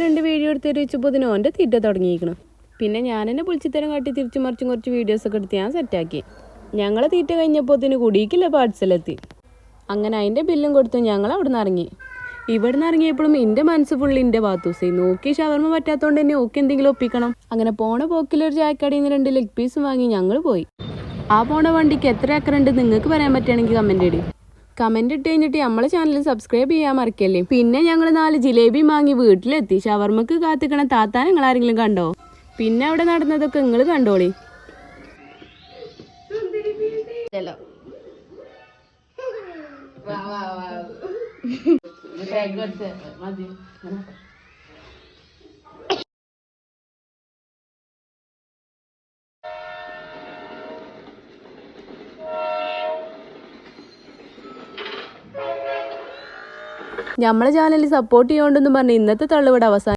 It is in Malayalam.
2 വീഡിയോ എടുത്ത് വെച്ചപ്പോൾ ഓൻ്റെ തീറ്റ തുടങ്ങിയിരിക്കണം. പിന്നെ ഞാൻ തന്നെ പൊളിച്ചിത്തരം കാട്ടി തിരിച്ചു മറിച്ചും കുറച്ച് വീഡിയോസൊക്കെ എടുത്ത് ഞാൻ സെറ്റാക്കി. ഞങ്ങളെ തീറ്റ കഴിഞ്ഞപ്പോൾ കുടിക്കില്ല പാഴ്സലെത്തി. അങ്ങനെ അതിൻ്റെ ബില്ലും കൊടുത്ത് ഞങ്ങൾ അവിടെ നിന്ന് ഇറങ്ങി. ഇവിടെ നിന്ന് ഇറങ്ങിയപ്പോഴും എൻ്റെ മനസ്സ് ഫുള്ള് എൻ്റെ ബാത്തൂസായി. നോക്കി ഷവർമ്മ പറ്റാത്തതുകൊണ്ട് തന്നെ ഓക്കെ എന്തെങ്കിലും ഒപ്പിക്കണം. അങ്ങനെ പോണ പോക്കിലൊരു ചായക്കടയിൽ നിന്ന് 2 ലെഗ് പീസും വാങ്ങി ഞങ്ങൾ പോയി. ആ പോണ വണ്ടിക്ക് എത്ര ഏക്കറുണ്ട് നിങ്ങൾക്ക് പറയാൻ പറ്റുകയാണെങ്കിൽ കമൻറ്റ് ഇടി. കമൻറ്റ് ഇട്ട് കഴിഞ്ഞിട്ട് നമ്മളെ ചാനൽ സബ്സ്ക്രൈബ് ചെയ്യാൻ മറക്കല്ലേ. പിന്നെ ഞങ്ങൾ 4 ജിലേബി വാങ്ങി വീട്ടിലെത്തി. ഷവർമ്മക്ക് കാത്തിക്കണ താത്താൻ നിങ്ങൾ ആരെങ്കിലും കണ്ടോ? പിന്നെ അവിടെ നടന്നതൊക്കെ നിങ്ങൾ കണ്ടോളി. നമ്മളെ ചാനൽ സപ്പോർട്ട് ചെയ്യോണ്ടെന്ന് പറഞ്ഞ് ഇന്നത്തെ തള്ളുവിടെ അവസാനം.